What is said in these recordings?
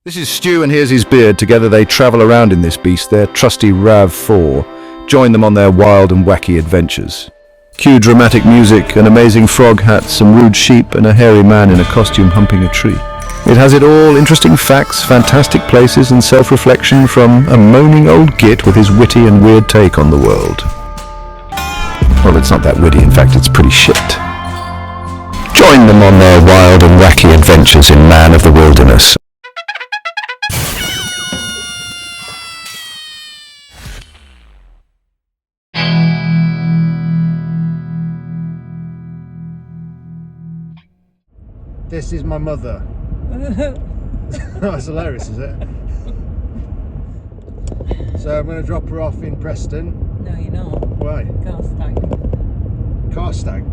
This is Stu and here's his beard. Together they travel around in this beast, their trusty RAV4. Join them on their wild and wacky adventures. Cue dramatic music, an amazing frog hat, some rude sheep and a hairy man in a costume humping a tree. It has it all, interesting facts, fantastic places and self-reflection from a moaning old git with his witty and weird take on the world. Well, it's not that witty, in fact it's pretty shit. Join them on their wild and wacky adventures in Man of the Wilderness. This is my mother. That's hilarious, is it? So I'm going to drop her off in Preston. No, you're not. Why? Car stank.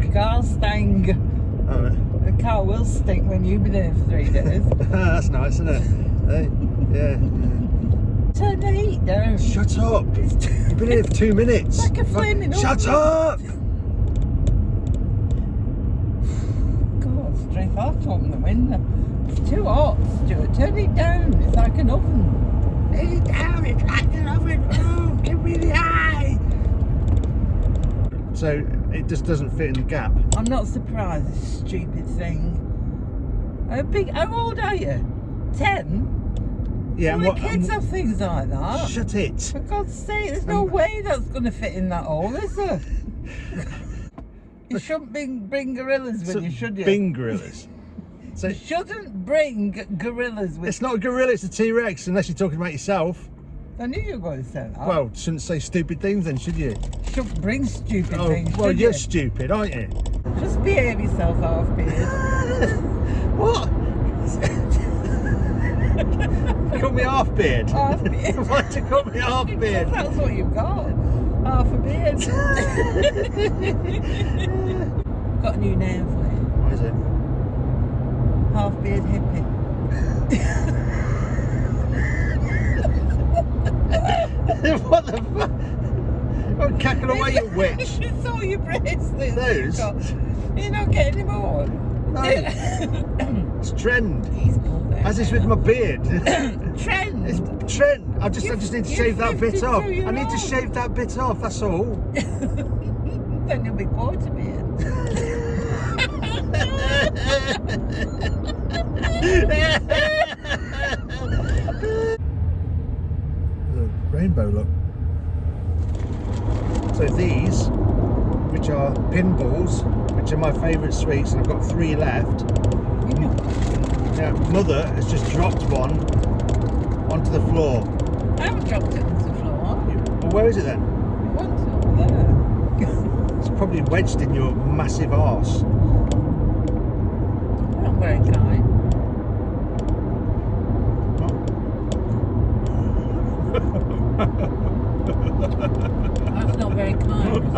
Oh, The car will stink when you've been there for 3 days. that's nice, isn't it? Hey, yeah. Turn the heat down. Shut up! You've been here for 2 minutes. Like a flaming Shut up! God, straight off to open the window. It's too hot, Stuart. Turn it down. It's like an oven. Turn it down. It's like an oven. Oh, give me the eye. So it just doesn't fit in the gap. I'm not surprised. This stupid thing. How old are you? 10? Yeah, Well, the kids have things like that. Shut it! For God's sake, there's no way that's going to fit in that hole, is there? You shouldn't bring gorillas with you, should you? Bing gorillas. So You shouldn't bring gorillas with it's not a gorilla, it's a T-Rex, unless you're talking about yourself. I knew you were going to say that. Well, shouldn't say stupid things then, should you? Shouldn't bring stupid Oh, things, well, should you're you? stupid, aren't you? Just behave yourself, half-beard. What? Call me half beard. Half-beard. Why'd you call me half Because beard? that's what you've got. Half a beard. Got a new name for you. What is it? Half-beard hippie. What the fuck? Oh, cackle away, you witch. It's all your bracelets. Those? You're not getting any more. No. It's trend. He's pulled there. As is with my beard. Trend. It's trend. I just need to You're shave that bit 52 off. I years need to old. shave that bit off, that's all. Then you'll be quarter beard. The rainbow look. So these, which are pinballs, which are my favourite sweets, and I've got 3 left. Now, Mother has just dropped one onto the floor. I haven't dropped it onto the floor. Well, where is it then? One's over there. It's probably wedged in your massive arse. Not very kind. That's not very kind, is it?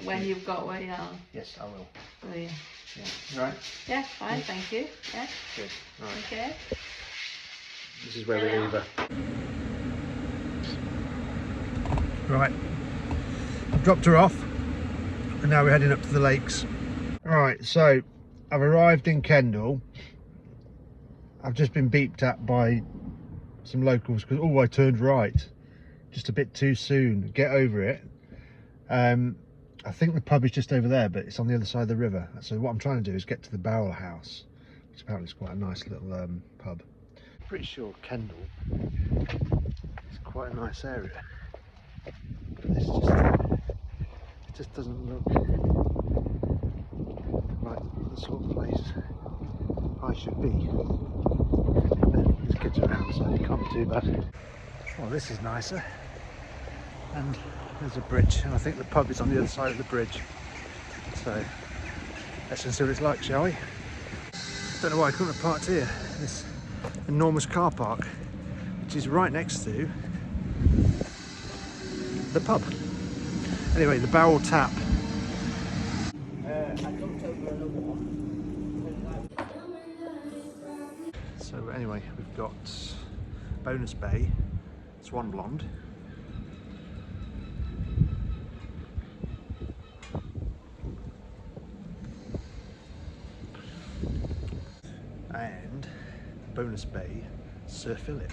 When you've got where you are. Yes, I will. Will you? Yeah. Right. Yeah, fine, thank you. Yeah, Good. Right. okay. This is where we leave her. Right. I've dropped her off, and now we're heading up to the lakes. Right, so I've arrived in Kendal. I've just been beeped at by some locals because I turned right just a bit too soon. Get over it. I think the pub is just over there, but it's on the other side of the river. So what I'm trying to do is get to the Barrel House, which apparently is quite a nice little pub. Pretty sure Kendal is quite a nice area. But this just doesn't look like the sort of place I should be. But there's kids around, so it can't be too bad. Well, this is nicer. And there's a bridge, and I think the pub is on the other side of the bridge. So let's see what it's like, shall we? Don't know why I couldn't have parked here. This enormous car park, which is right next to the pub. Anyway, the Barrel Tap. So anyway, we've got Bonus Bay, Swan Blonde. and Bonus Bay Sir Philip.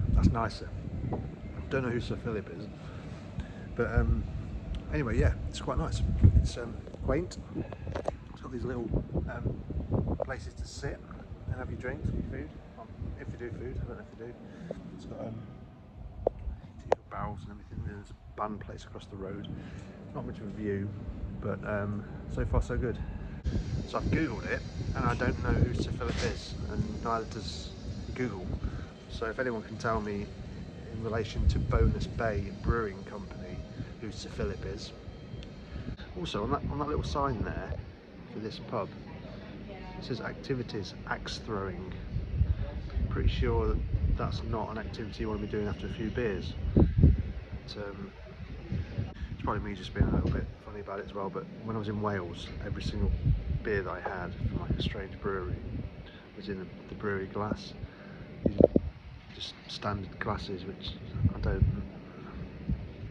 That's nicer. Don't know who Sir Philip is, but anyway, yeah, it's quite nice. It's quaint. It's got these little places to sit and have your drinks and your food. If you do food, I don't know if you do. It's got little barrels and everything. There's a bun place across the road. Not much of a view, but so far so good. So I've googled it, and I don't know who Sir Philip is, and neither does Google. So if anyone can tell me in relation to Bonus Bay Brewing Company who Sir Philip is. Also on that little sign there for this pub, it says activities axe throwing. Pretty sure that that's not an activity you want to be doing after a few beers. It's probably me just being a little bit funny about it as well, but when I was in Wales, every single beer that I had from like a strange brewery was in the brewery glass. Just standard glasses, which I don't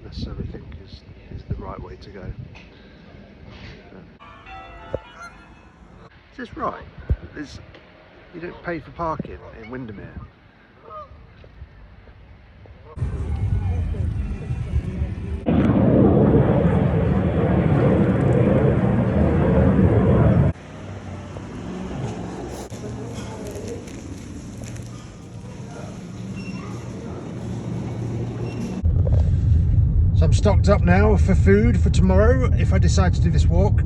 necessarily think is the right way to go. Is this right? You don't pay for parking in Windermere. So I'm stocked up now for food for tomorrow if I decide to do this walk.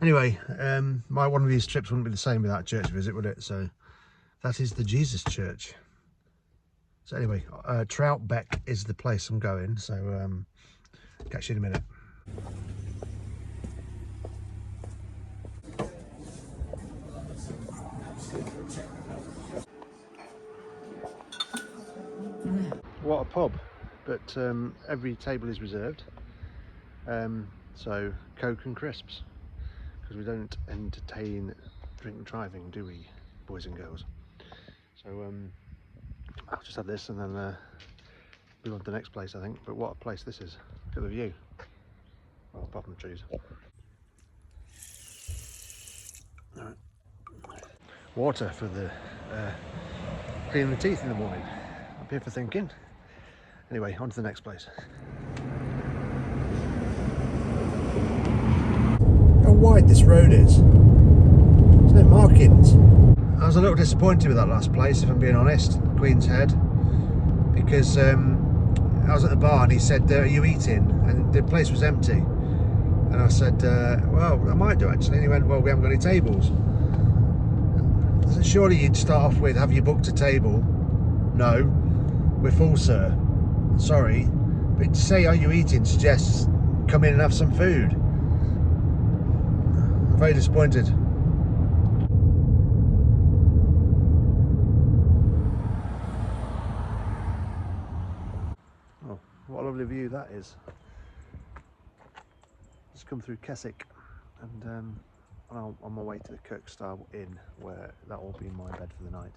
Anyway, one of these trips wouldn't be the same without a church visit, would it? So that is the Jesus Church. So anyway, Troutbeck is the place I'm going. So catch you in a minute. What a pub, but every table is reserved, so Coke and crisps, because we don't entertain drink driving, do we, boys and girls? So I'll just have this and then move on to the next place, I think. But what a place this is. Look at the view. Well, apart from the trees. All right. Water for the cleaning the teeth in the morning. I'm here for thinking. Anyway, on to the next place. How wide this road is. There's no markings. I was a little disappointed with that last place, if I'm being honest, Queen's Head, because I was at the bar and he said, are you eating? And the place was empty. And I said, well, I might do actually. And he went, well, we haven't got any tables. I said, surely you'd start off with, have you booked a table? No, we're full, sir. Sorry, but to say are you eating suggests come in and have some food. I'm very disappointed. Oh, what a lovely view that is. Just come through Keswick, and I'm on my way to the Kirkstyle Inn, where that will be my bed for the night.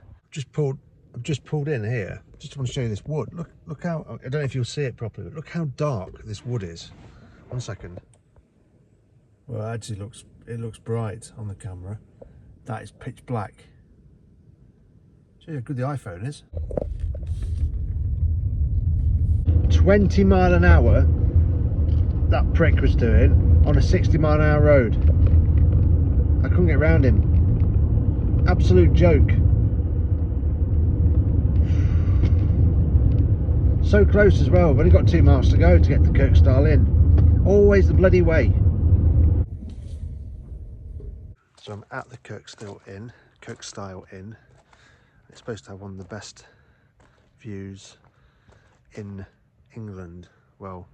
I've just pulled in here. Just want to show you this wood. Look how, I don't know if you'll see it properly, but look how dark this wood is. 1 second. Well, it actually it looks bright on the camera. That is pitch black. Show you how good the iPhone is. 20 mile an hour that prick was doing on a 60 mile an hour road. I couldn't get around him. Absolute joke. So close as well. I've only got 2 miles to go to get to Kirkstyle Inn. Always the bloody way. So I'm at the Kirkstyle Inn. It's supposed to have one of the best views in England. Well,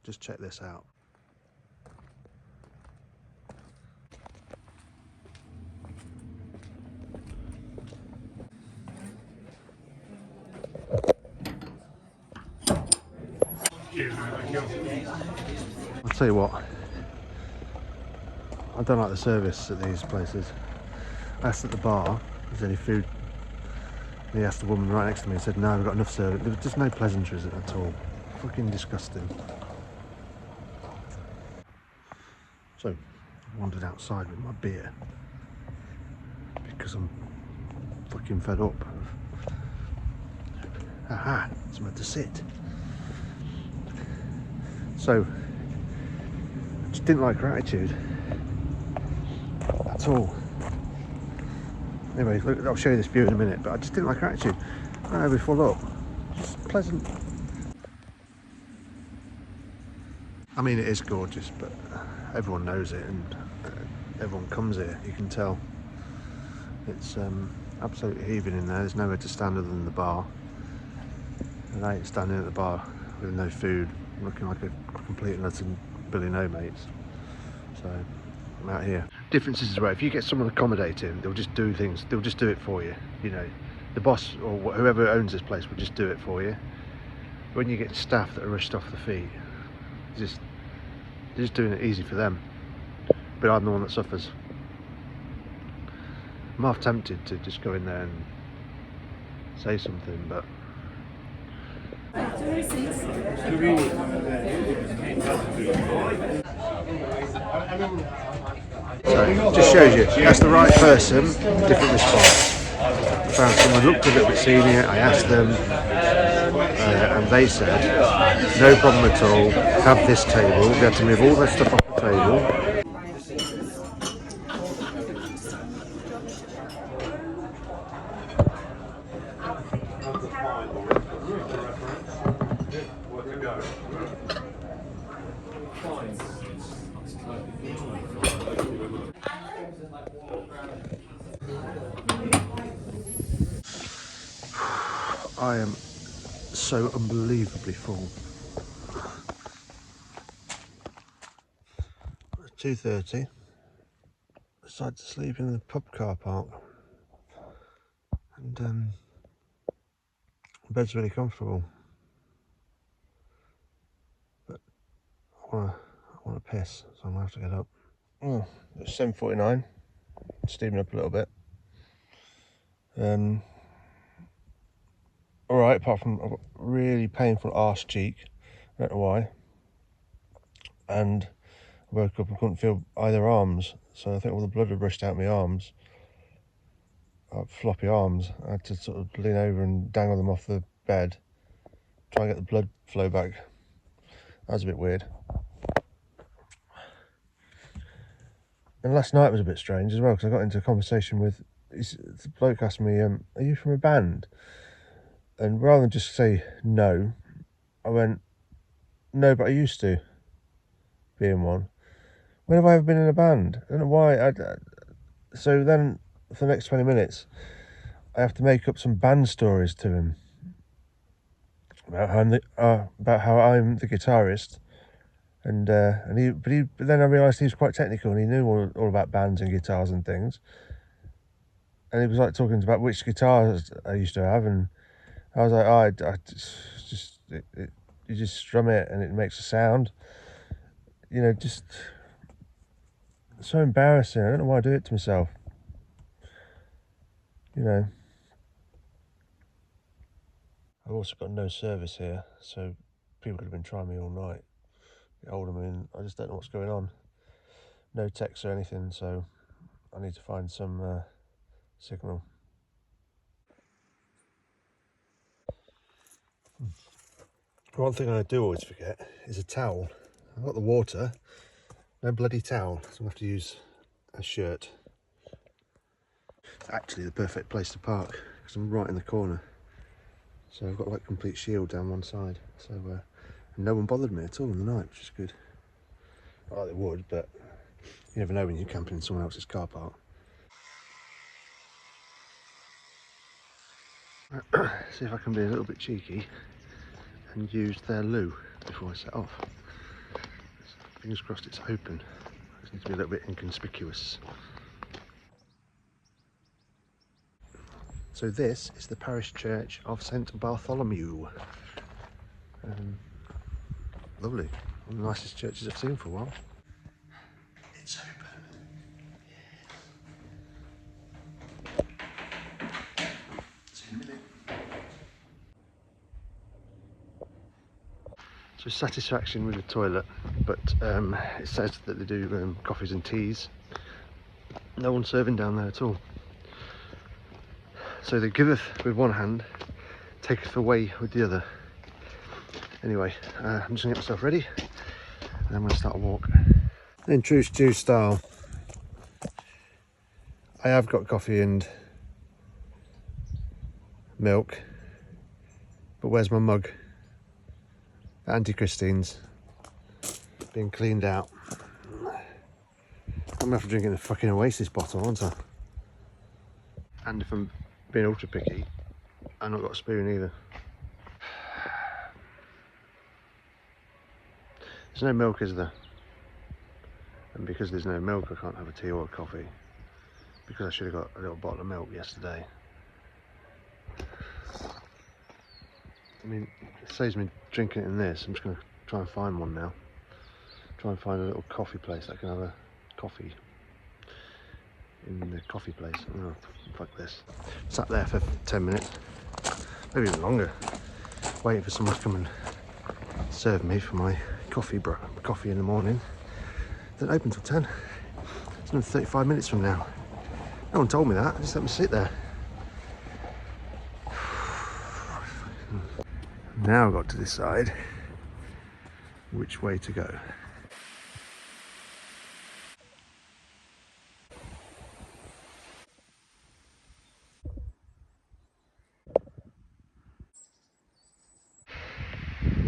just check this out. I'll tell you what, I don't like the service at these places. I asked at the bar if there's any food, and he asked the woman right next to me and said no, we've got enough service. There was just no pleasantries at all. Fucking disgusting. So I wandered outside with my beer because I'm fucking fed up. Aha, somewhere to sit. So I just didn't like her attitude at all. Anyway, look, I'll show you this view in a minute, but I just didn't like her attitude. Ran over full up. Just pleasant. I mean, it is gorgeous, but everyone knows it, and everyone comes here. You can tell. It's absolutely heaving in there. There's nowhere to stand other than the bar. And I ain't standing at the bar with no food, looking like a complete nut and Billy No Mates. So I'm out here. Difference is, right, if you get someone accommodating, they'll just do things. They'll just do it for you. You know, the boss or whoever owns this place will just do it for you. When you get staff that are rushed off the feet, they're just doing it easy for them. But I'm the one that suffers. I'm half tempted to just go in there and say something, but so just shows you, that's the right person, different response. I found someone who looked a little bit senior, I asked them, and they said, no problem at all, have this table. We had to move all their stuff off the table. I am so unbelievably full. 2:30. Decided to sleep in the pub car park, and the bed's really comfortable. But I want to piss, so I'm gonna have to get up. Oh, it's 7:49. Steaming up a little bit. All right, apart from I've got really painful arse cheek. I don't know why. And I woke up and couldn't feel either arms, so I think all the blood had rushed out my arms. Floppy arms. I had to sort of lean over and dangle them off the bed, try and get the blood flow back. That was a bit weird. And last night was a bit strange as well, because I got into a conversation with the bloke asked me, are you from a band? And rather than just say no, I went, no, but I used to be in one. When have I ever been in a band? I don't know why. So then for the next 20 minutes, I have to make up some band stories to him about how I'm the guitarist. And but then I realised he was quite technical and he knew all about bands and guitars and things. And he was like talking about which guitars I used to have, and I was like, you just strum it and it makes a sound. You know, just so embarrassing. I don't know why I do it to myself. You know. I've also got no service here, so people have been trying me all night. Get hold of me, and I just don't know what's going on. No text or anything, so I need to find some signal. One thing I do always forget is a towel. I've got the water, no bloody towel, so I'm going to have to use a shirt. It's actually the perfect place to park because I'm right in the corner. So I've got like complete shield down one side. So and no one bothered me at all in the night, which is good. Oh, they would, but you never know when you're camping in someone else's car park. See if I can be a little bit cheeky and use their loo before I set off. Fingers crossed it's open. I just need to be a little bit inconspicuous. So this is the parish church of St Bartholomew. Lovely, one of the nicest churches I've seen for a while. It's open. See you in a minute. with satisfaction with the toilet, but it says that they do coffees and teas. No one serving down there at all. So they giveth with one hand, taketh away with the other. Anyway, I'm just gonna get myself ready and I'm gonna start a walk. In true Stu style, I have got coffee and milk, but where's my mug? Auntie Christine's being cleaned out. I'm gonna have to drink in the fucking Oasis bottle, aren't I? And if I'm being ultra picky, I've not got a spoon either. There's no milk, is there? And because there's no milk, I can't have a tea or a coffee. Because I should have got a little bottle of milk yesterday. I mean, it saves me drinking it in this. I'm just going to try and find one now. Try and find a little coffee place. I can have a coffee in the coffee place. Oh, fuck this. Sat there for 10 minutes, maybe even longer, waiting for someone to come and serve me for my coffee in the morning. Don't open till 10. It's another 35 minutes from now. No one told me that. Just let me sit there. Now I've got to decide which way to go.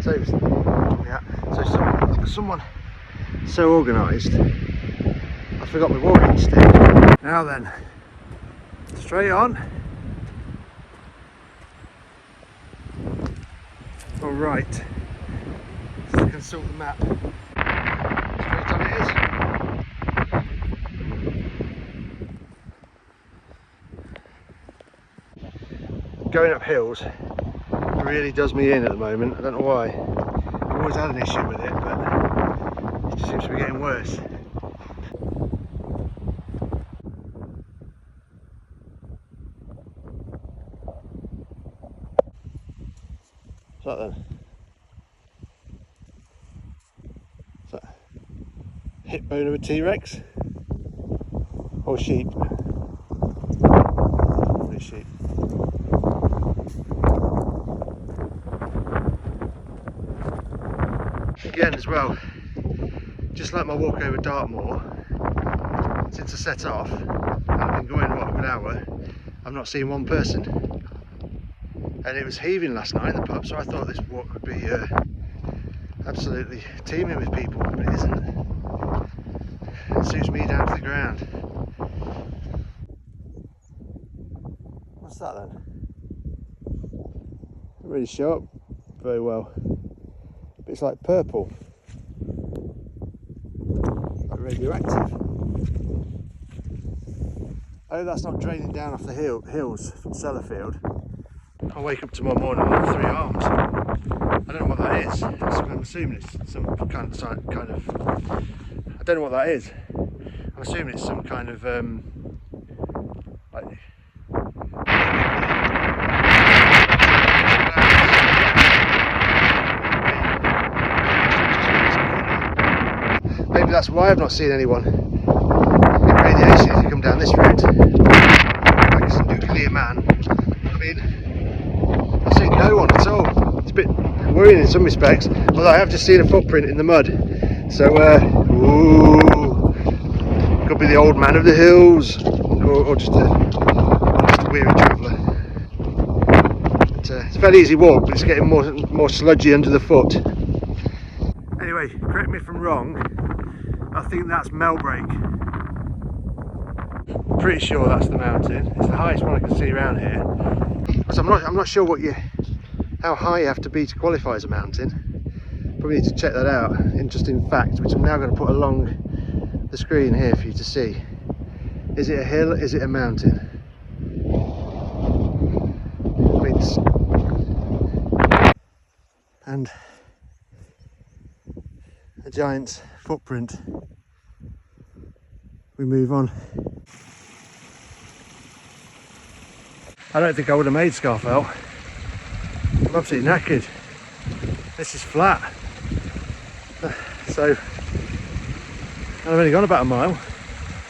So, yeah, so someone so organised, I forgot my walking stick. Now then, straight on. All right, let's consult the map. Straight on it is. Going up hills really does me in at the moment. I don't know why. I've always had an issue with it, but it just seems to be getting worse. What's that then? Is that hip bone of a T-Rex? Or sheep? Probably sheep. Again as well, just like my walk over Dartmoor, since I set off, I've been going what, a good hour, I've not seen one person. And it was heaving last night in the pub, so I thought this walk would be absolutely teeming with people, but it isn't. It suits me down to the ground. What's that then? Not really show up very well. But it's like purple, like radioactive. I hope that's not draining down off the hills from Sellafield. I'll wake up tomorrow morning with 3 arms. I don't know what that is. I'm assuming it's some kind of. I don't know what that is. I'm assuming it's some kind of like. Maybe that's why I've not seen anyone in radiation if you come down this route. Like it's a nuclear man. I mean, I've seen no one at all. It's a bit worrying in some respects, although I have just seen a footprint in the mud. So, ooh, could be the old man of the hills, or just a weary traveller. It's a fairly easy walk, but it's getting more sludgy under the foot. Anyway, correct me if I'm wrong. I think that's Melbrake. Pretty sure that's the mountain. It's the highest one I can see around here. But I'm not sure how high you have to be to qualify as a mountain. Probably need to check that out. Interesting fact, which I'm now going to put along the screen here for you to see. Is it a hill? Is it a mountain? I mean, and a giant footprint. We move on. I don't think I would have made Scafell. I'm absolutely knackered. This is flat. So I've only gone about a mile.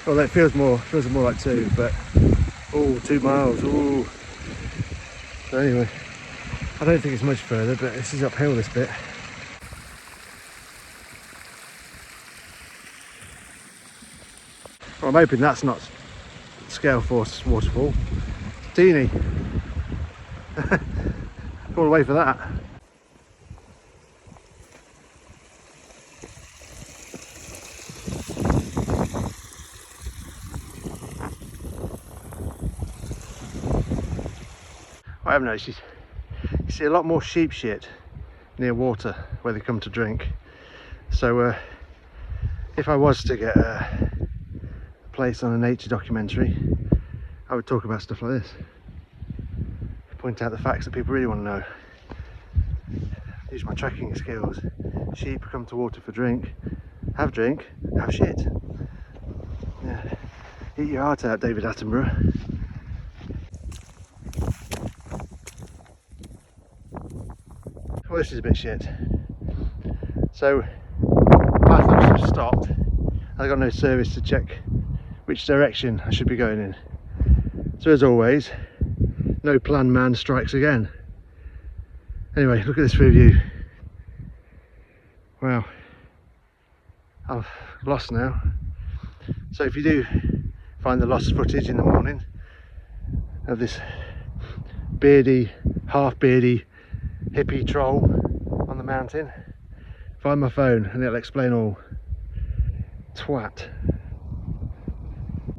Although it feels more like 2, but oh, 2 miles. Ooh. So anyway, I don't think it's much further, but this is uphill this bit. Well, I'm hoping that's not Scale Force waterfall. Teeny. All the way for that. I have noticed you see a lot more sheep shit near water where they come to drink. So if I was to get a place on a nature documentary, I would talk about stuff like this. Point out the facts that people really want to know. Use my tracking skills. Sheep come to water for drink, have shit. Yeah. Eat your heart out, David Attenborough. Well, this is a bit shit. So, marathons have stopped. I've got no service to check which direction I should be going in. So as always, no planned man strikes again. Anyway, look at this view. Wow. I've lost now. So if you do find the lost footage in the morning of this beardy, half beardy hippie troll on the mountain, find my phone and it'll explain all. Twat.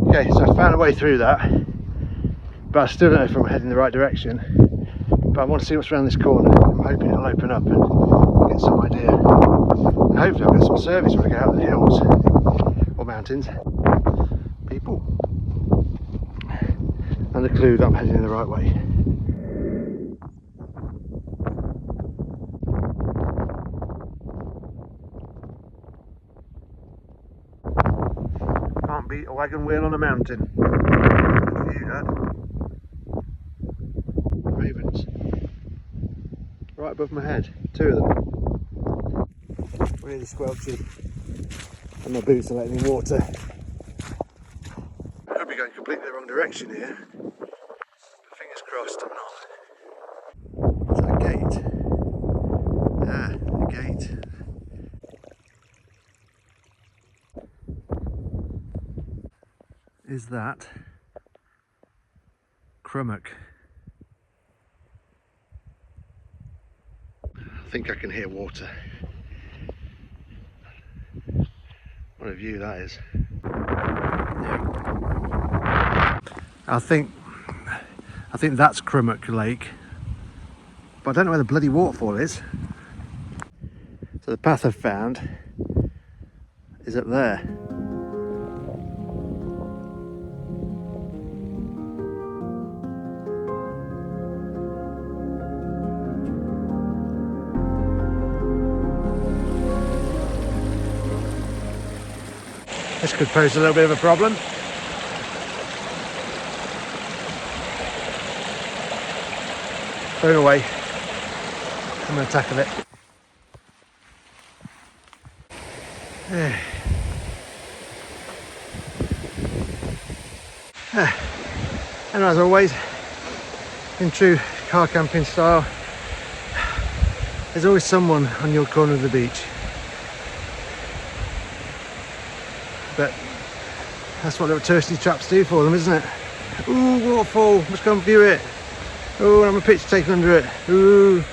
Okay, so I found a way through that, but I still don't know if I'm heading the right direction. But I want to see what's around this corner. I'm hoping it'll open up and get some idea. And hopefully I'll get some service when I get out of the hills or mountains. People. And a clue that I'm heading in the right way. Can't beat a wagon wheel on a mountain. Good view, Dad. Ravens. Right above my head. 2 of them. Really squelchy. And my boots are letting me water. I could be going completely the wrong direction here. But fingers crossed I'm not. Is that a gate? Ah, a gate. Is that Crummock? I think I can hear water. What a view that is. I think that's Crummock Lake, but I don't know where the bloody waterfall is. So the path I've found is up there. This could pose a little bit of a problem. Phone away. I'm going to tackle it. And as always, in true car camping style, there's always someone on your corner of the beach. But that's what little touristy traps do for them, isn't it? Ooh, waterfall, let's go and view it. Ooh, I'm a picture taken under it. Ooh.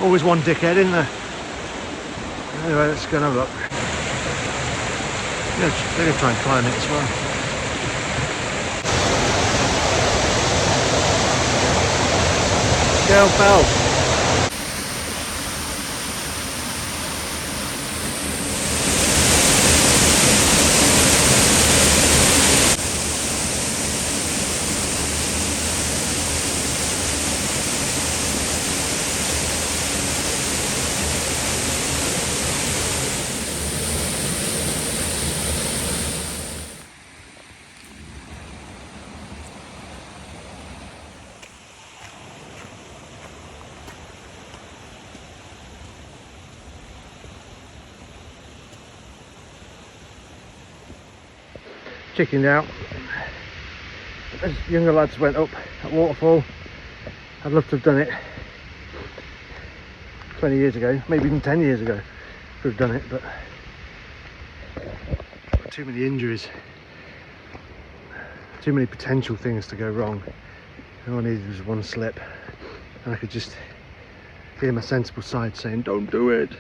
Always one dickhead, isn't there? Anyway, let's go and have a look. They're going to try and climb it as well. Scale Fell. chickened out. As younger lads went up at Waterfall, I'd love to have done it 20 years ago, maybe even 10 years ago, could have done it, but too many injuries, too many potential things to go wrong. All I needed was one slip, and I could just hear my sensible side saying, don't do it.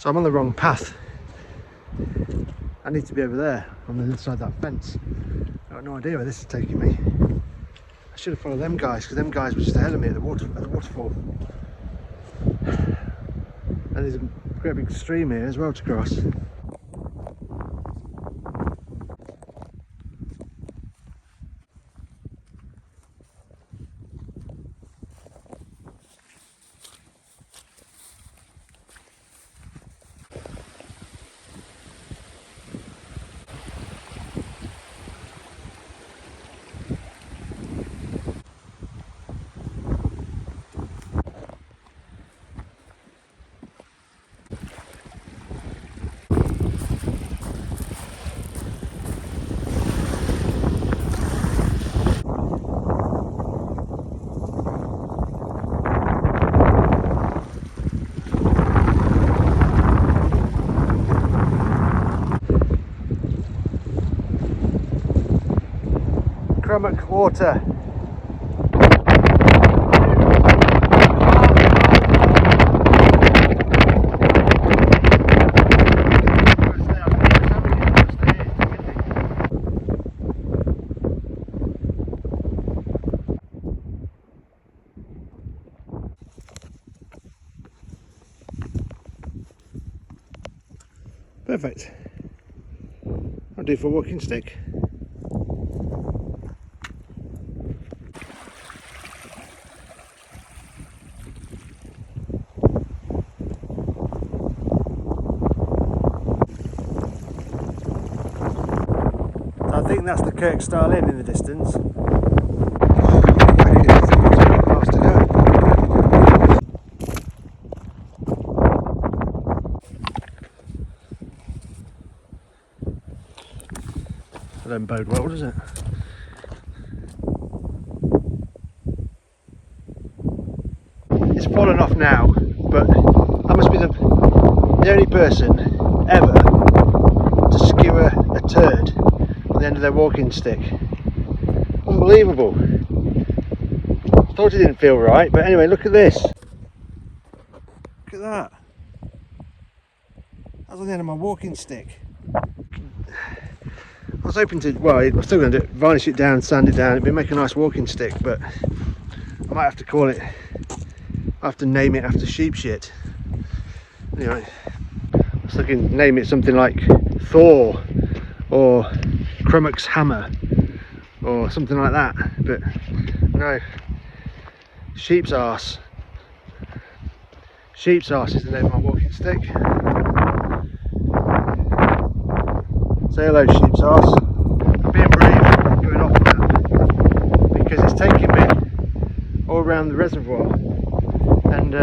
So I'm on the wrong path. I need to be over there on the other side of that fence. I've got no idea where this is taking me. I should have followed them guys, because them guys were just ahead of me at the waterfall. And there's a great big stream here as well to cross. Crummock water. Perfect. I'll do for a walking stick. I think that's the Kirkstyle Inn in the distance. Miles to go. That don't bode well, does it? It's fallen off now, but I must be the only person ever to skewer a turd on the end of their walking stick. Unbelievable. Thought it didn't feel right, but anyway, look at this. Look at that. That was on the end of my walking stick. I was hoping to, well, I'm still going to do it, varnish it down, sand it down, it'd make a nice walking stick, but I might have to call it, I have to name it after sheep shit. Anyway, I was looking to name it something like Thor or Crummock's Hammer or something like that, but no, sheep's arse. Sheep's arse is the name of my walking stick. Say hello, sheep's arse. I'm being brave going off that because it's taking me all around the reservoir, and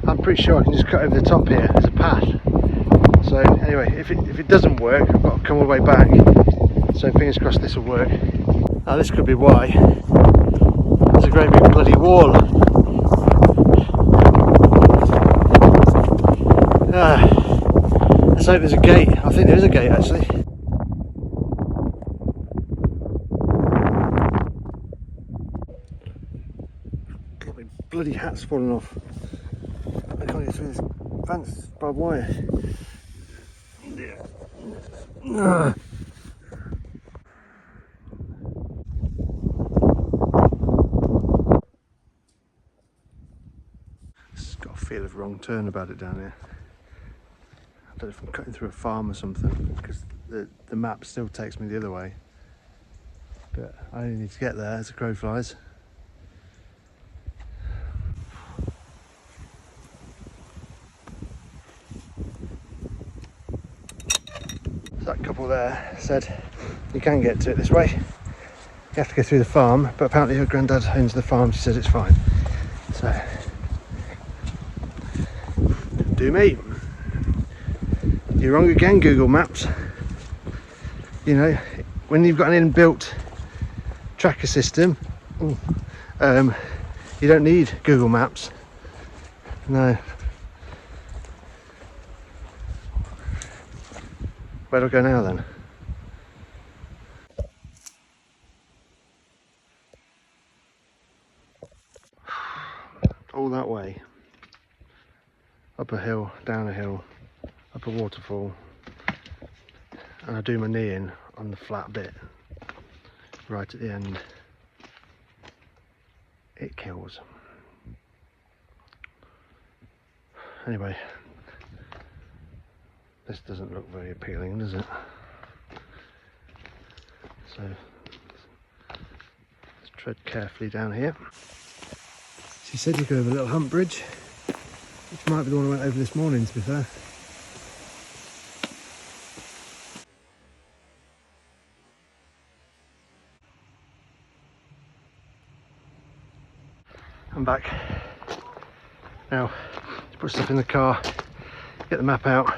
I'm pretty sure I can just cut over the top here as a path. So anyway, if it doesn't work, I've got to come all the way back. So fingers crossed this will work. Now this could be why. There's a great big bloody wall. Let's hope there's a gate. I think there is a gate actually. My bloody hat's fallen off. I can't get through this fence, barbed wire. It's got a feel of wrong turn about it down here. I don't know if I'm cutting through a farm or something, because the map still takes me the other way. But I only need to get there as a crow flies. So that couple there said you can get to it this way. You have to go through the farm, but apparently her granddad owns the farm. She says it's fine. So, do me. You're wrong again, Google Maps. You know, when you've got an inbuilt tracker system, you don't need Google Maps. No. Where do I go now then? All that way. Up a hill, down a hill, up a waterfall. And I do my knee in on the flat bit right at the end. It kills. Anyway, this doesn't look very appealing, does it? So let's tread carefully down here. She said you go over a little hump bridge, which might be the one I went over this morning, to be fair. I'm back. Now, let's put stuff in the car, get the map out,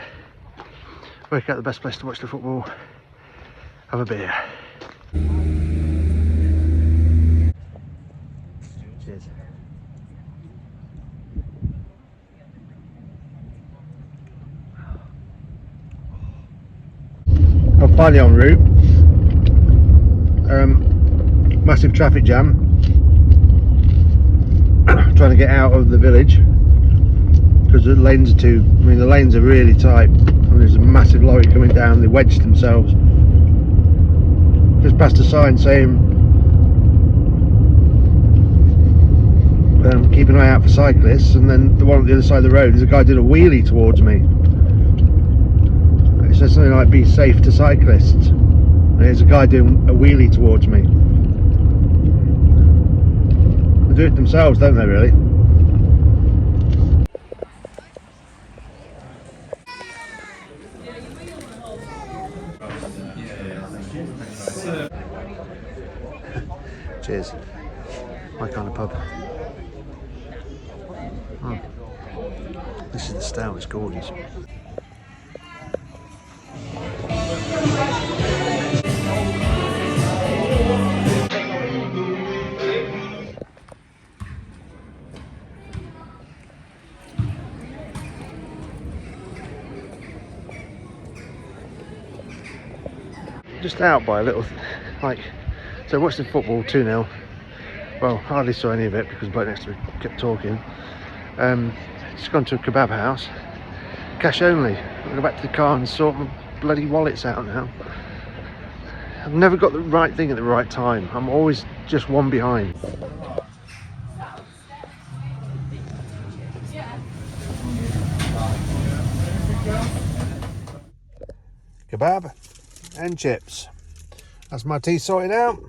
work out the best place to watch the football, have a beer. Cheers. I'm finally en route. Massive traffic jam. Trying to get out of the village because the lanes are the lanes are really tight. There's a massive lorry coming down. They wedged themselves. Just passed a sign saying keep an eye out for cyclists, and then the one on the other side of the road, there's a guy did a wheelie towards me. It says something like be safe to cyclists, and there's a guy doing a wheelie towards me. They do it themselves, don't they, really? Cheers. My kind of pub. This is the stout, it's gorgeous. Just out by a little, so I watched the football 2-0. Well, hardly saw any of it because the bloke next to me kept talking. Just gone to a kebab house, cash only. I'll go back to the car and sort my bloody wallets out now. I've never got the right thing at the right time. I'm always just one behind. Kebab and chips. That's my tea sorted out.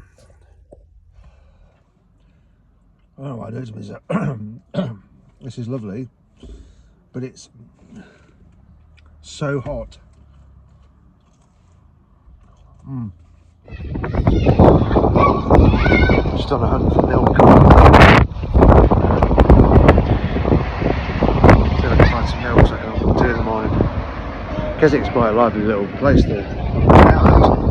I don't know what it is, this is lovely, but it's so hot. Just on a hunt for milk. See if I can find some milk so I can have 2 in the morning. Keswick's quite a lively little place to hang out, actually.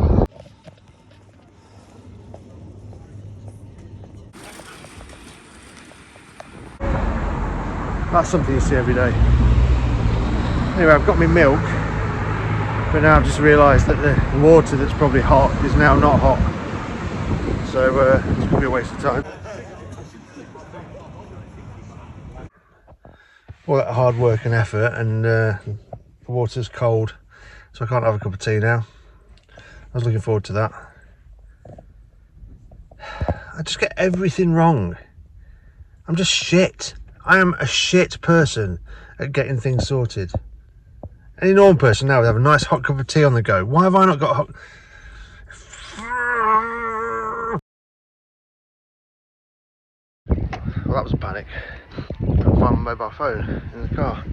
That's something you see every day. Anyway, I've got my milk, but now I've just realised that the water that's probably hot is now not hot. So it's going to be a waste of time. All that hard work and effort, and the water's cold, so I can't have a cup of tea now. I was looking forward to that. I just get everything wrong. I'm just shit. I am a shit person at getting things sorted. Any normal person now would have a nice hot cup of tea on the go. Why have I not got a hot... Well, that was a panic. I couldn't find my mobile phone in the car.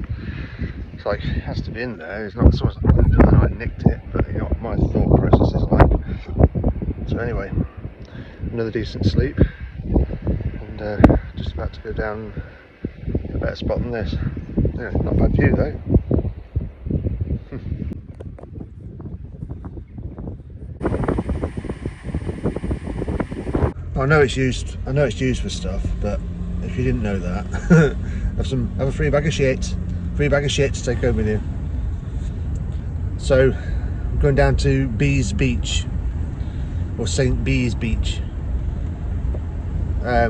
It's like, it has to be in there. It's not so I nicked it, but you know what my thought process is like. So anyway, another decent sleep, and just about to go down a better spot than this. Yeah, not a bad view though. I know it's used for stuff, but if you didn't know that, have a free bag of shit to take home with you. So I'm going down to Bees Beach, or St. Bees Beach. I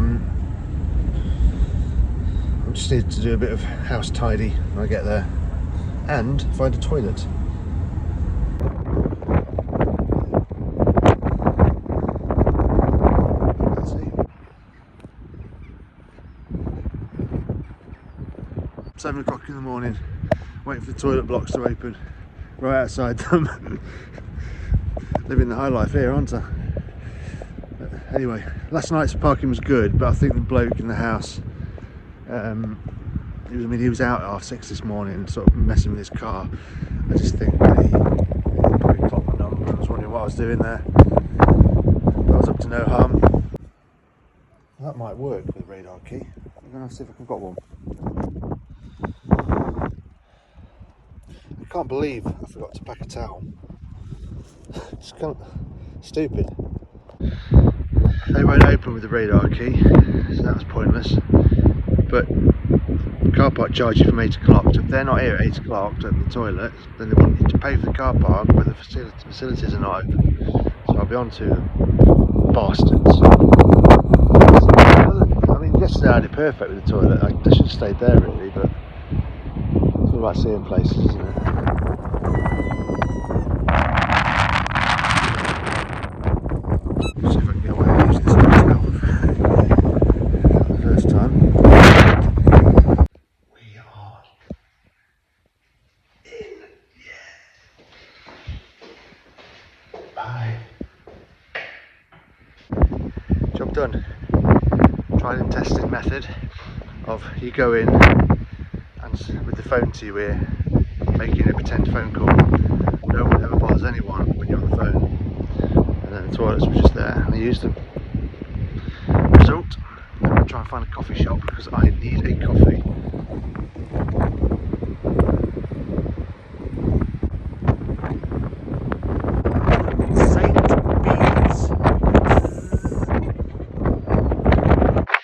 just need to do a bit of house tidy when I get there, and find a toilet. Let's see. 7 o'clock in the morning, waiting for the toilet blocks to open, right outside them. Living the high life here, aren't I? But anyway, last night's parking was good, but I think the bloke in the house, he was out at 6:30 this morning, sort of messing with his car. I just think that he probably clocked my number and was wondering what I was doing there. But I was up to no harm. That might work with a radar key. I'm gonna have to see if I've got one. I can't believe I forgot to pack a towel. It's kind of stupid. They won't open with the radar key, so that was pointless. But the car park charge you from 8 o'clock, so if they're not here at 8 o'clock to open the toilet, then they want you to pay for the car park, but the facilities are not open. So I'll be on to them. Bastards. I mean, yesterday I had it perfect with the toilet. I should have stayed there really, but it's all about seeing places, isn't it? See if I can get away with using this hotel for the first time. We are in, yeah. Bye. Job done. Tried and tested method of you go in and with the phone to your ear, making a pretend phone call. No one ever bothers anyone when you're on the phone. And then the toilets were just there and I used them. Result, I'm going to try and find a coffee shop because I need a coffee. St. Bees.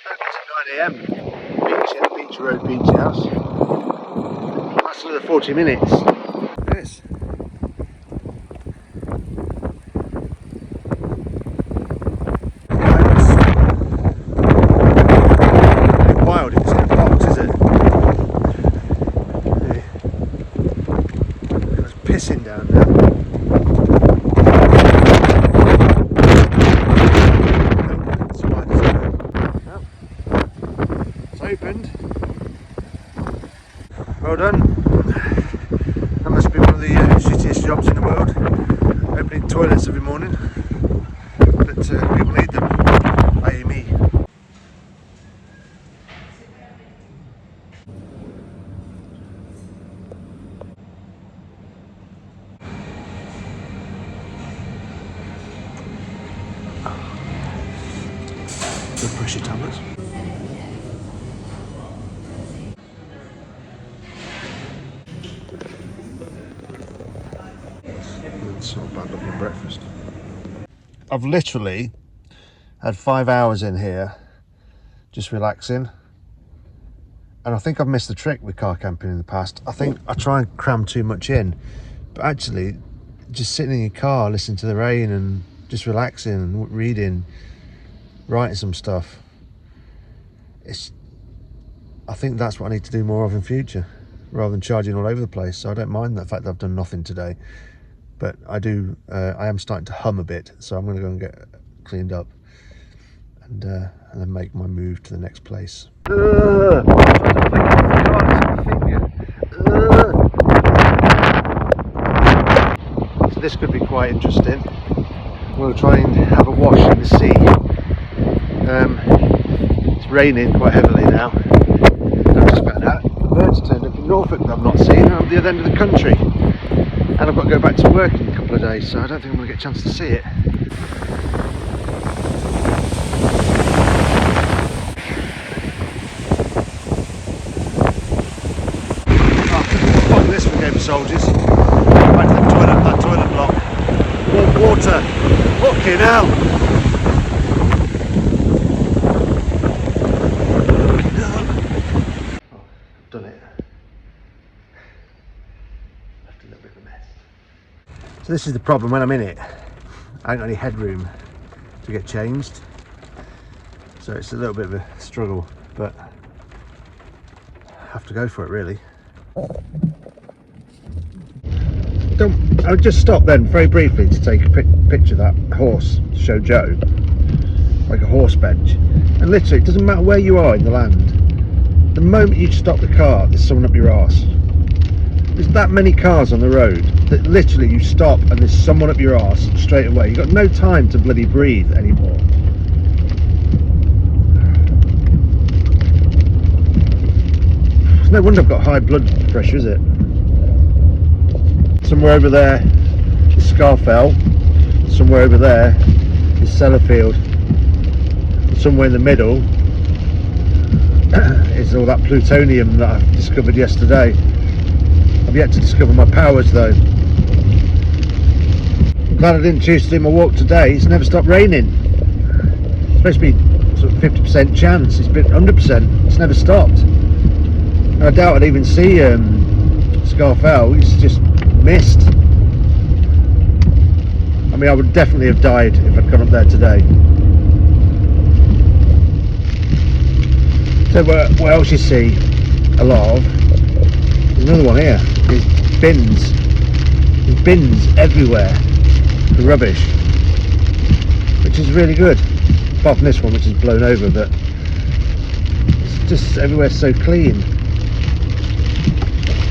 Open at 9 AM. Beach Road Beach House. That's another 40 minutes. Yes. Pissing down there. It's opened. Well done. That must be one of the shittiest jobs in the world. Opening toilets every morning. But people need them. I.e. me. Blood pressure tablets. It's not a bad looking breakfast. I've literally had 5 hours in here just relaxing, and I think I've missed the trick with car camping in the past. I think I try and cram too much in, but actually just sitting in your car listening to the rain and just relaxing and reading, writing some stuff, I think that's what I need to do more of in future, rather than charging all over the place. So I don't mind the fact that I've done nothing today, but I am starting to hum a bit, so I'm going to go and get cleaned up and then make my move to the next place. So this could be quite interesting. We'll try and have a wash in the sea. It's raining quite heavily now. I've just found out. birds turned up in Norfolk that I've not seen. I'm at the other end of the country. And I've got to go back to work in a couple of days, so I don't think I'm going to get a chance to see it. Fuck this for Game of Soldiers. Go back to the toilet, that toilet block. Warm water. Fucking hell. Done it. Left a little bit of a mess. So this is the problem when I'm in it. I ain't got any headroom to get changed. So it's a little bit of a struggle, but I have to go for it really. I'll just stop then very briefly to take a picture of that horse to show Joe, like a horse bench. And literally it doesn't matter where you are in the land, the moment you stop the car there's someone up your arse. There's that many cars on the road that literally you stop and there's someone up your arse straight away. You've got no time to bloody breathe anymore. It's no wonder I've got high blood pressure, is it? Somewhere over there is Scarfell, somewhere over there is Sellafield, and somewhere in the middle is all that plutonium that I discovered yesterday. I've yet to discover my powers though. I'm glad I didn't choose to do my walk today. It's never stopped raining. It's supposed to be sort of 50% chance. It's been 100%. It's never stopped. And I doubt I'd even see Scarfell. It's just mist. I mean, I would definitely have died if I'd gone up there today. So what else you see a lot of, there's another one here, there's bins. There's bins everywhere for rubbish, which is really good, apart from this one which is blown over, but it's just everywhere so clean.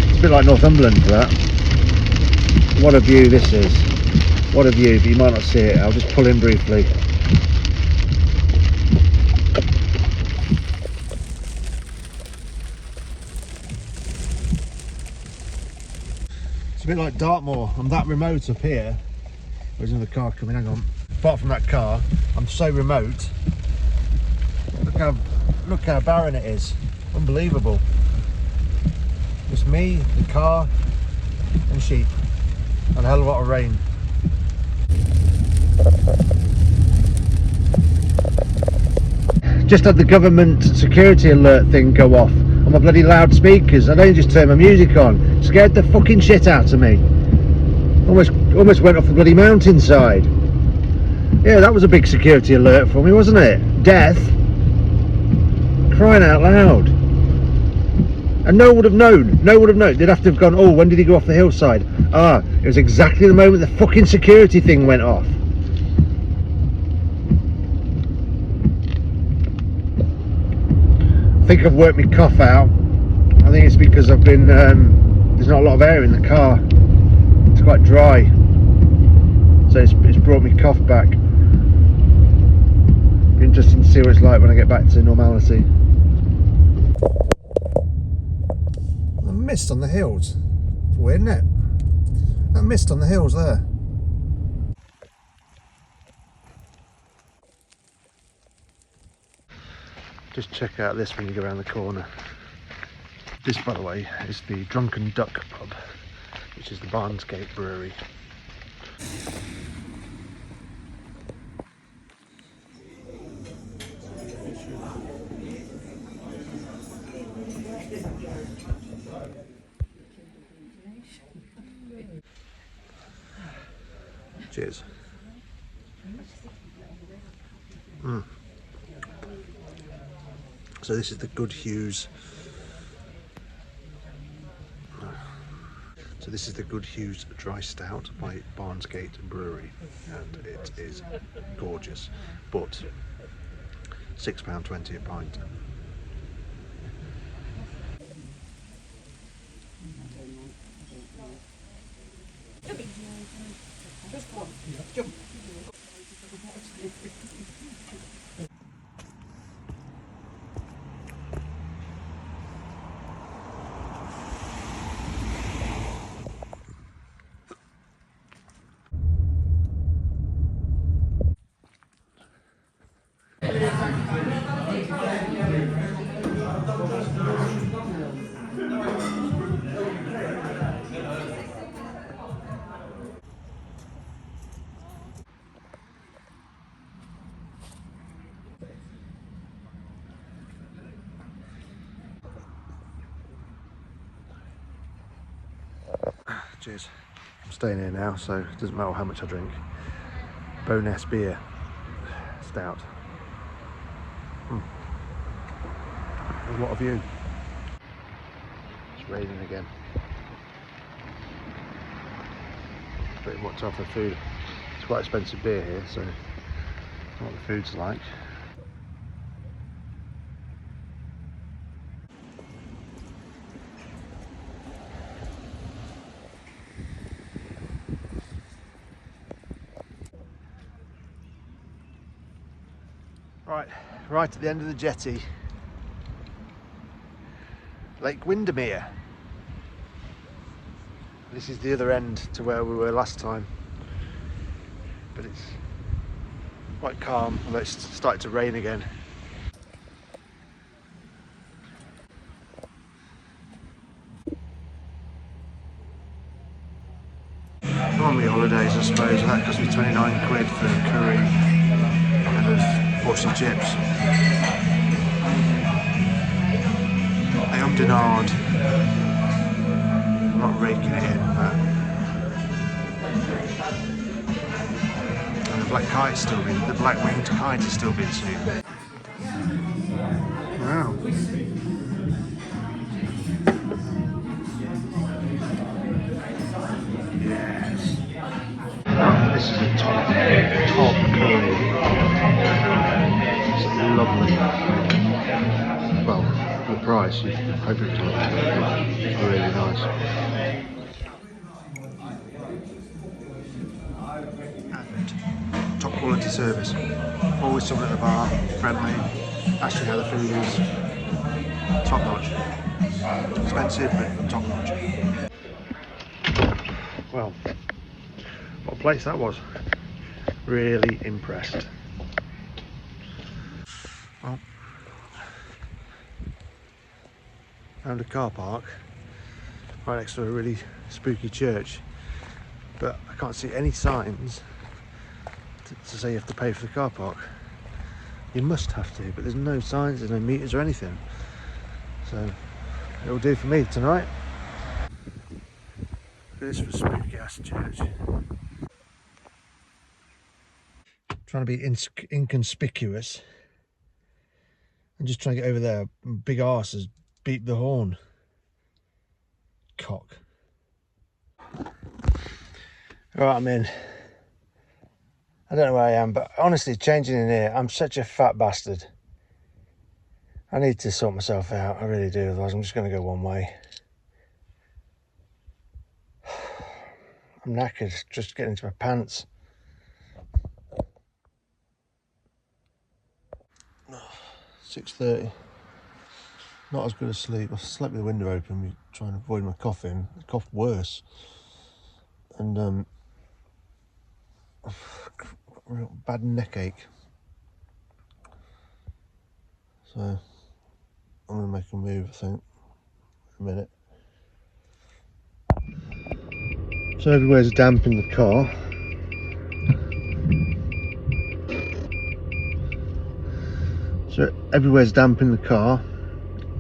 It's a bit like Northumberland for that. What a view this is. What a view, but you might not see it. I'll just pull in briefly. It's a bit like Dartmoor. I'm that remote up here. There's another car coming, hang on. Apart from that car, I'm so remote. Look how barren it is. Unbelievable. Just me, the car, and sheep. And a hell of a lot of rain. Just had the government security alert thing go off on my bloody loudspeakers. I don't just turn my music on. Scared the fucking shit out of me. Almost went off the bloody mountainside. Yeah, that was a big security alert for me, wasn't it? Death. Crying out loud. And no one would have known. No one would have known. They'd have to have gone, oh, when did he go off the hillside? Ah, it was exactly the moment the fucking security thing went off. I think I've worked my cough out. I think it's because I've been, there's not a lot of air in the car. It's quite dry. So it's brought me cough back. Be interesting to see what it's like when I get back to normality. The mist on the hills. It's weird, isn't it? That mist on the hills there. Just check out this when you go around the corner. This, by the way, is the Drunken Duck pub, which is the Barnesgate Brewery. Cheers. So this is the Good Hughes. So this is the Good Hughes Dry Stout by Barnesgate Brewery, and it is gorgeous, but £6.20 a pint. Cheers. I'm staying here now, so it doesn't matter how much I drink. Bowness beer, stout. There's a lot of view. It's raining again. Pretty much off the food. It's quite expensive beer here, so I don't know what the food's like. Right at the end of the jetty, Lake Windermere. This is the other end to where we were last time, but it's quite calm, although it's started to rain again. Normally holidays, I suppose, and that cost me 29 quid for curry and a portion of chips. I am denard. I'm not raking it in, but and the black kite's still been, the black winged kite is still being seen. Wow. Yes. This is a top curry. It's lovely. Well, for the price, you hope it's really nice. And top quality service. Always someone at the bar, friendly, ask you how the food is. Top notch. Expensive, but top notch. Well, what a place that was. Really impressed. Well, found a car park right next to a really spooky church, but I can't see any signs to say you have to pay for the car park. You must have to, but there's no signs, there's no meters or anything. So it'll do for me tonight. This was a spooky ass church. Trying to be inconspicuous and just trying to get over there. Big arse has beat the horn. Cock. Right, I'm in. I don't know where I am, but honestly, changing in here, I'm such a fat bastard. I need to sort myself out, I really do, otherwise I'm just going to go one way. I'm knackered, just getting into my pants. 6:30. Not as good as sleep. I slept with the window open, trying to avoid my coughing. I coughed worse. And real bad neck ache. So I'm gonna make a move, I think, in a minute. So everywhere's damp in the car.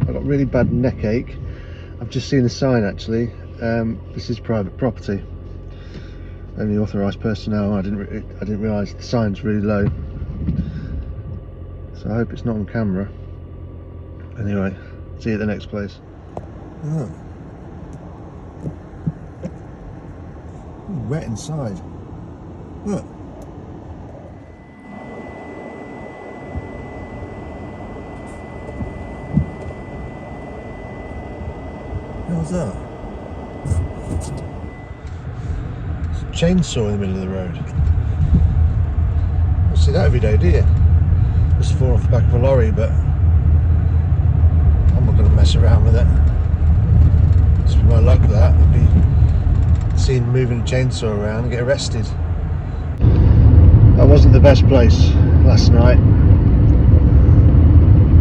I've got really bad neck ache. I've just seen a sign actually. This is private property. Only authorised personnel. I didn't realise the sign's really low. So I hope it's not on camera. Anyway, see you at the next place. Oh. Wet inside. Look. What's that? It's a chainsaw in the middle of the road. You don't see that every day, do you? Just fall off the back of a lorry, but I'm not going to mess around with it. It's my luck that I'd be seen moving a chainsaw around and get arrested. That wasn't the best place last night.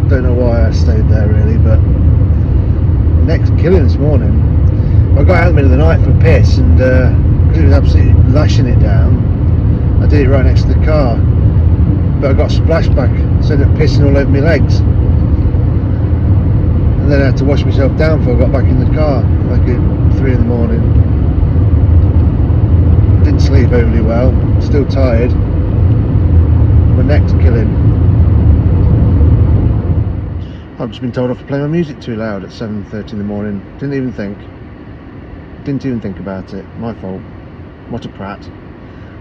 Don't know why I stayed there really, but next killing this morning. I got out in the middle of the night for a piss, and because it was absolutely lashing it down, I did it right next to the car. But I got a splashback, so I ended up pissing all over my legs. And then I had to wash myself down before I got back in the car, like at 3 in the morning. sleep overly well, still tired. My neck's killing. I've just been told off for playing my music too loud at 7:30 in the morning. Didn't even think about it. My fault. What a prat.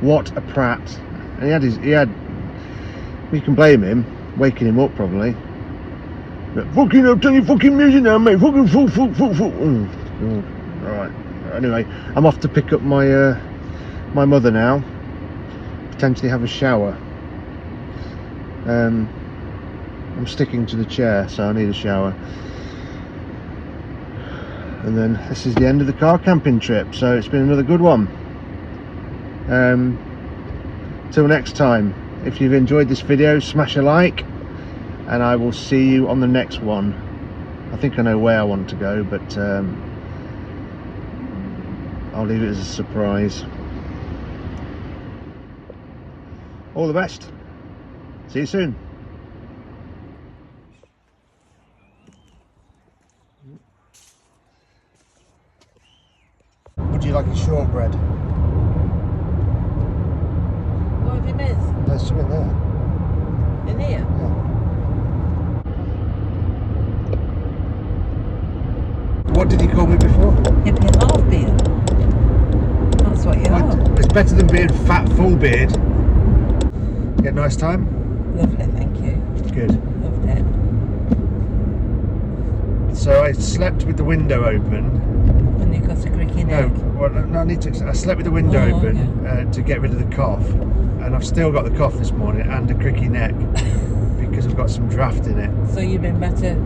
What a prat. And he had, you can blame him, waking him up probably. But fucking up, turn your fucking music down, mate. Fucking full. Alright. Anyway, I'm off to pick up my my mother now. Potentially have a shower. I'm sticking to the chair, so I need a shower. And then this is the end of the car camping trip, so it's been another good one. Till next time, if you've enjoyed this video, smash a like, and I will see you on the next one. I think I know where I want to go, but I'll leave it as a surprise. All the best. See you soon. Would you like a shortbread? What have you missed? There's some in there. In here? Yeah. What did you call me before? Hippie half beard. That's what you are. It's better than being fat full beard. You had a nice time? Lovely, thank you. Good. Loved it. So I slept with the window open. And you got a creaky No, neck. well, no, I need to. I slept with the window Oh, open okay. to get rid of the cough, and I've still got the cough this morning and a cricky neck because I've got some draft in it. So you've been better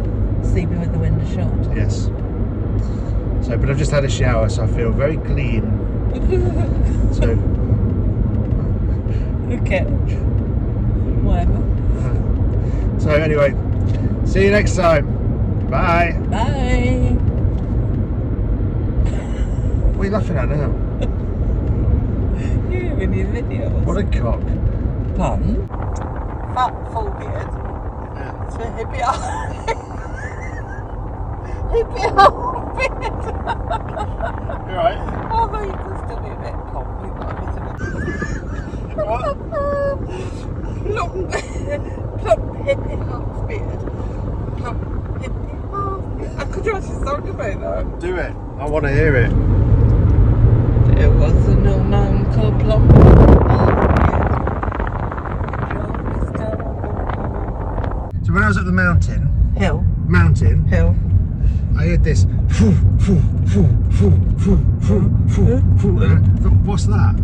sleeping with the window shut? Yes. So, but I've just had a shower, so I feel very clean. So, Okay. Whatever. so anyway, see you next time. Bye. Bye. What are you laughing at now? You in your videos. What a cock. Pun. Fat full beard. Yeah. To hippie half. Hippie half beard. You alright? Although you can still be a bit cold. You've got a bit of Plump hippie half beard. Plump hippie half beard. I could write a song about that. Do it. I want to hear it. There was an old man called Plump. So when I was at the mountain, Hill. I heard this. Foo, foo, foo, foo, foo, foo, foo, foo. And I thought, what's that?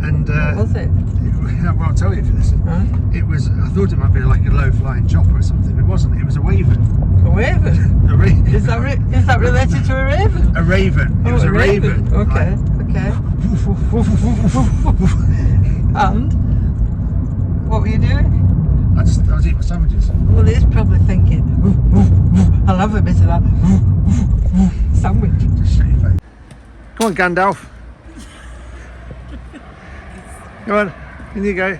And What was it? well, I'll tell you if you listen. Huh? It was. I thought it might be like a low-flying chopper or something. It wasn't. It was a raven. A raven? A raven. Is that related to a raven? A raven. It was a raven. Okay, okay. And? What were you doing? I was eating my sandwiches. Well, he's probably thinking, I'll have a bit of that sandwich. Just shut your face. Come on, Gandalf. Come on, in you go.